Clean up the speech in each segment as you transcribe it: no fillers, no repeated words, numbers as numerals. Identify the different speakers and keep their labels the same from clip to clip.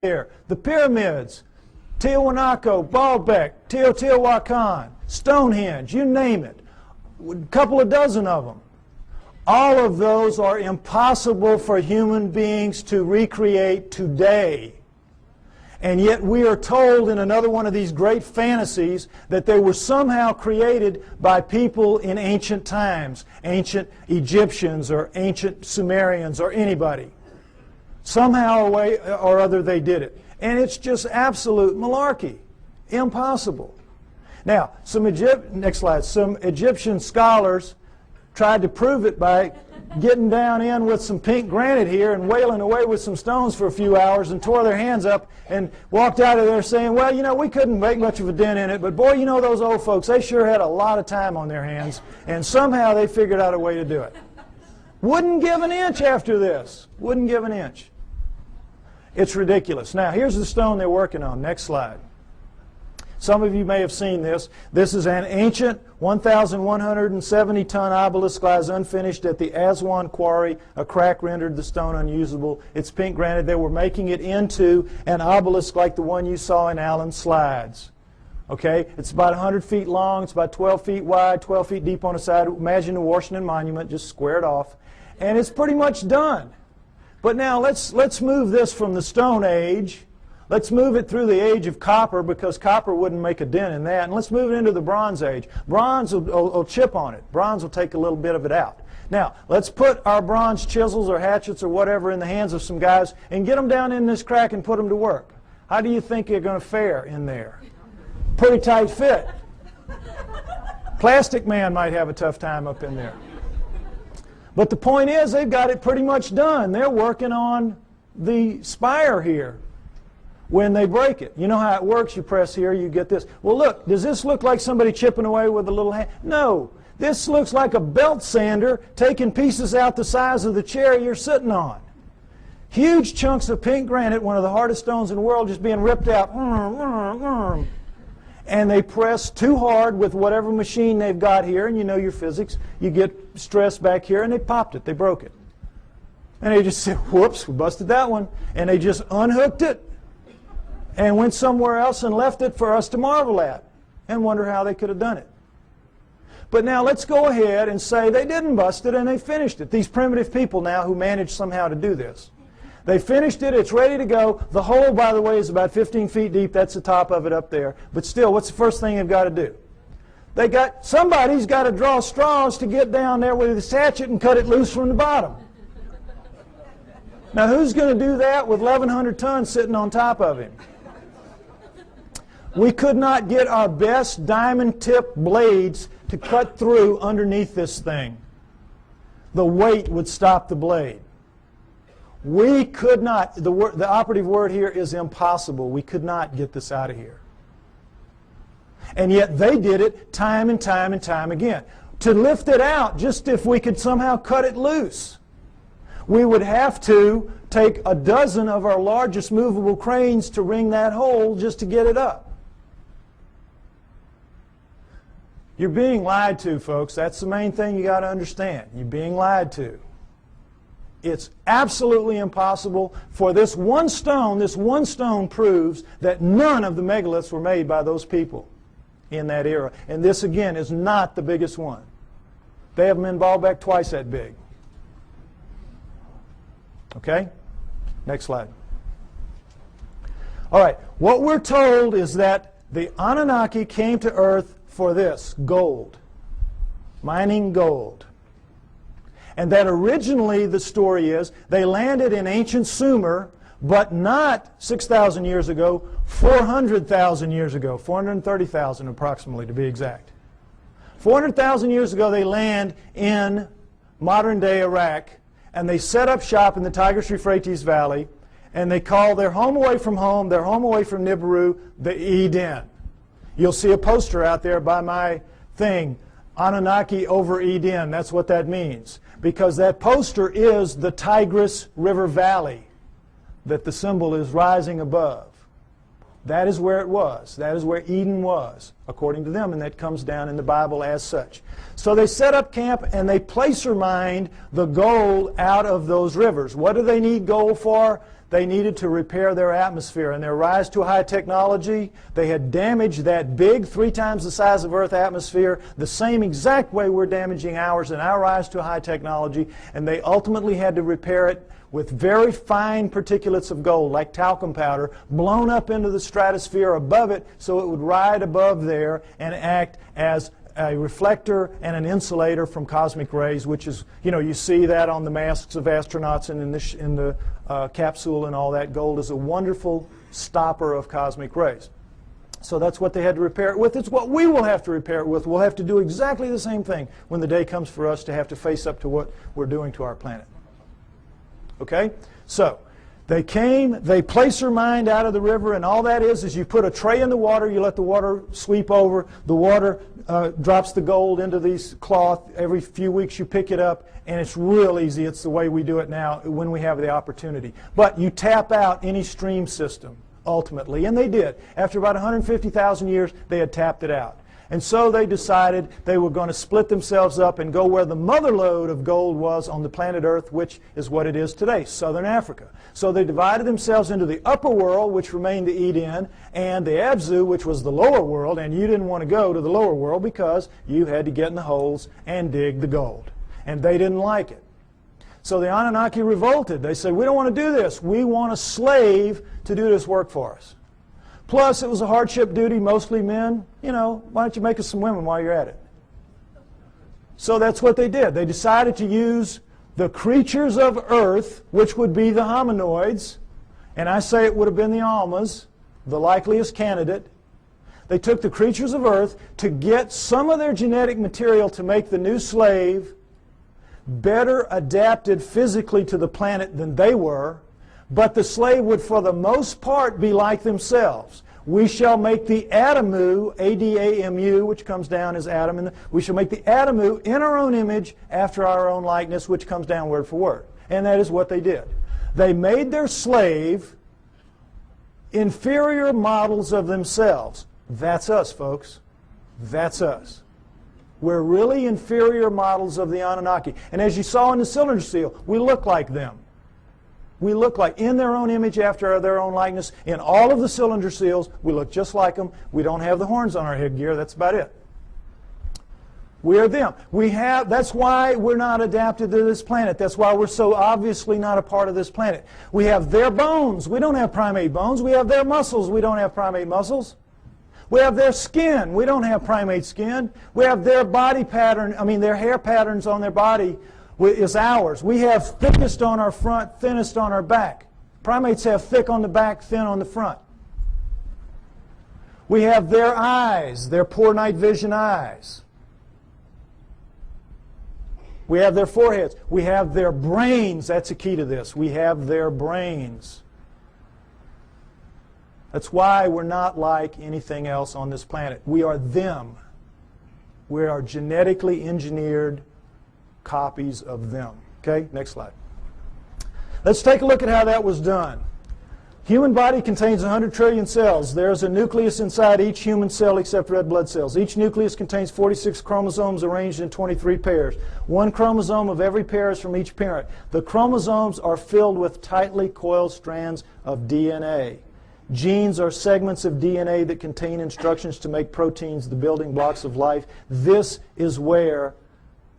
Speaker 1: here. The pyramids, Tiwanaku, Baalbek, Teotihuacan, Stonehenge, you name it. A couple of dozen of them. All of those are impossible for human beings to recreate today. And yet we are told in another one of these great fantasies that they were somehow created by people in ancient times, ancient Egyptians or ancient Sumerians or anybody. Somehow or other they did it. And it's just absolute malarkey. Impossible. Now, next slide. Some Egyptian scholars tried to prove it by getting down in with some pink granite here and wailing away with some stones for a few hours and tore their hands up and walked out of there saying, well, you know, we couldn't make much of a dent in it, but boy, you know, those old folks, they sure had a lot of time on their hands, and somehow they figured out a way to do it. Wouldn't give an inch after this. Wouldn't give an inch. It's ridiculous. Now, here's the stone they're working on. Next slide. Some of you may have seen this. This is an ancient 1,170-ton obelisk lies unfinished at the Aswan quarry. A crack rendered the stone unusable. It's pink granite. They were making it into an obelisk like the one you saw in Allen's slides. Okay? It's about 100 feet long. It's about 12 feet wide, 12 feet deep on the side. Imagine the Washington Monument, just squared off. And it's pretty much done. But now let's move this from the Stone Age. Let's move it through the age of copper, because copper wouldn't make a dent in that. And let's move it into the Bronze Age. Bronze will chip on it. Bronze will take a little bit of it out. Now, let's put our bronze chisels or hatchets or whatever in the hands of some guys and get them down in this crack and put them to work. How do you think you're going to fare in there? Pretty tight fit. Plastic Man might have a tough time up in there. But the point is, they've got it pretty much done. They're working on the spire here. When they break it, you know how it works. You press here, you get this. Well, look, does this look like somebody chipping away with a little hand? No. This looks like a belt sander taking pieces out the size of the chair you're sitting on. Huge chunks of pink granite, one of the hardest stones in the world, just being ripped out. And they press too hard with whatever machine they've got here, and you know your physics. You get stress back here, and they popped it. They broke it. And they just said, whoops, we busted that one. And they just unhooked it and went somewhere else and left it for us to marvel at and wonder how they could have done it. But now let's go ahead and say they didn't bust it and they finished it. These primitive people now who managed somehow to do this. They finished it, it's ready to go. The hole, by the way, is about 15 feet deep. That's the top of it up there. But still, what's the first thing they've got to do? Somebody's got to draw straws to get down there with his hatchet and cut it loose from the bottom. Now who's going to do that with 1,100 tons sitting on top of him? We could not get our best diamond-tipped blades to cut through underneath this thing. The weight would stop the blade. We could not, the operative word here is impossible. We could not get this out of here. And yet they did it time and time and time again. To lift it out, just if we could somehow cut it loose, we would have to take a dozen of our largest movable cranes to wring that hole just to get it up. You're being lied to, folks. That's the main thing you got to understand. You're being lied to. It's absolutely impossible for this one stone. This one stone proves that none of the megaliths were made by those people in that era. And this, again, is not the biggest one. They have them in Baalbek twice that big. Okay? Next slide. All right. What we're told is that the Anunnaki came to Earth for this, gold, mining gold. And that originally the story is they landed in ancient Sumer, but not 6,000 years ago, 400,000 years ago, 430,000 approximately to be exact. 400,000 years ago they land in modern-day Iraq, and they set up shop in the Tigris-Euphrates Valley, and they call their home away from home, their home away from Nibiru, the Eden. You'll see a poster out there by my thing, Anunnaki over Eden. That's what that means. Because that poster is the Tigris River Valley that the symbol is rising above. That is where it was. That is where Eden was, according to them, and that comes down in the Bible as such. So they set up camp and they placer mined the gold out of those rivers. What do they need gold for? they needed to repair their atmosphere. And their rise to high technology, they had damaged that big, 3 times the size of Earth atmosphere, the same exact way we're damaging ours in our rise to high technology. And they ultimately had to repair it with very fine particulates of gold, like talcum powder, blown up into the stratosphere above it so it would ride above there and act as a reflector and an insulator from cosmic rays, which is, you see that on the masks of astronauts and in the capsule and all that. Gold is a wonderful stopper of cosmic rays. So that's what they had to repair it with. It's what we will have to repair it with. We'll have to do exactly the same thing when the day comes for us to have to face up to what we're doing to our planet. Okay? So they came, they place their mind out of the river, and all that is you put a tray in the water, you let the water sweep over, the water drops the gold into these cloth. Every few weeks you pick it up, and it's real easy. It's the way we do it now when we have the opportunity. But you tap out any stream system, ultimately, and they did. After about 150,000 years, they had tapped it out. And so they decided they were going to split themselves up and go where the mother lode of gold was on the planet Earth, which is what it is today, southern Africa. So they divided themselves into the upper world, which remained the Eden, and the Abzu, which was the lower world, and you didn't want to go to the lower world because you had to get in the holes and dig the gold. And they didn't like it. So the Anunnaki revolted. They said, we don't want to do this. We want a slave to do this work for us. Plus, it was a hardship duty, mostly men. Why don't you make us some women while you're at it? So that's what they did. They decided to use the creatures of Earth, which would be the hominoids, and I say it would have been the Almas, the likeliest candidate. They took the creatures of Earth to get some of their genetic material to make the new slave better adapted physically to the planet than they were, but the slave would for the most part be like themselves. We shall make the Adamu, A-D-A-M-U, which comes down as Adam, and we shall make the Adamu in our own image after our own likeness, which comes down word for word. And that is what they did. They made their slave inferior models of themselves. That's us, folks. That's us. We're really inferior models of the Anunnaki. And as you saw in the cylinder seal, we look like them. We look like, in their own image, after their own likeness. In all of the cylinder seals, we look just like them. We don't have the horns on our headgear. That's about it. We are them. That's why we're not adapted to this planet. That's why we're so obviously not a part of this planet. We have their bones. We don't have primate bones. We have their muscles. We don't have primate muscles. We have their skin. We don't have primate skin. We have their body pattern, their hair patterns on their body is ours. We have thickest on our front, thinnest on our back. Primates have thick on the back, thin on the front. We have their eyes, their poor night vision eyes. We have their foreheads. We have their brains. That's the key to this. We have their brains. That's why we're not like anything else on this planet. We are them. We are genetically engineered copies of them. Okay, next slide. Let's take a look at how that was done. Human body contains 100 trillion cells. There's a nucleus inside each human cell except red blood cells. Each nucleus contains 46 chromosomes arranged in 23 pairs. One chromosome of every pair is from each parent. The chromosomes are filled with tightly coiled strands of DNA. Genes are segments of DNA that contain instructions to make proteins, the building blocks of life. This is where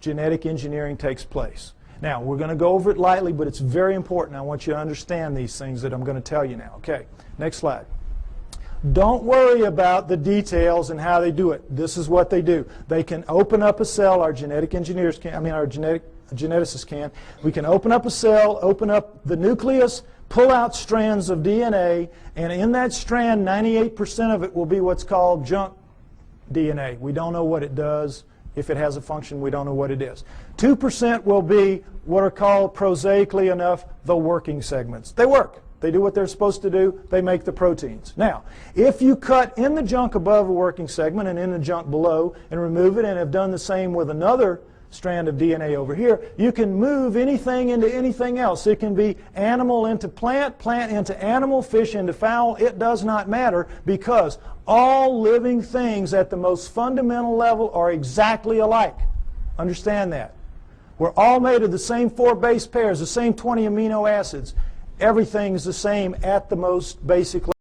Speaker 1: genetic engineering takes place. Now, we're going to go over it lightly, but it's very important. I want you to understand these things that I'm going to tell you now. Okay, next slide. Don't worry about the details and how they do it. This is what they do. They can open up a cell, our genetic engineers can, our geneticists can. We can open up a cell, open up the nucleus, pull out strands of DNA, and in that strand, 98% of it will be what's called junk DNA. We don't know what it does. If it has a function, we don't know what it is. 2% will be what are called, prosaically enough, the working segments. They work. They do what they're supposed to do. They make the proteins. Now, if you cut in the junk above a working segment and in the junk below and remove it and have done the same with another strand of DNA over here, you can move anything into anything else. It can be animal into plant, plant into animal, fish into fowl. It does not matter because all living things at the most fundamental level are exactly alike. Understand that. We're all made of the same 4 base pairs, the same 20 amino acids. everything's the same at the most basic level.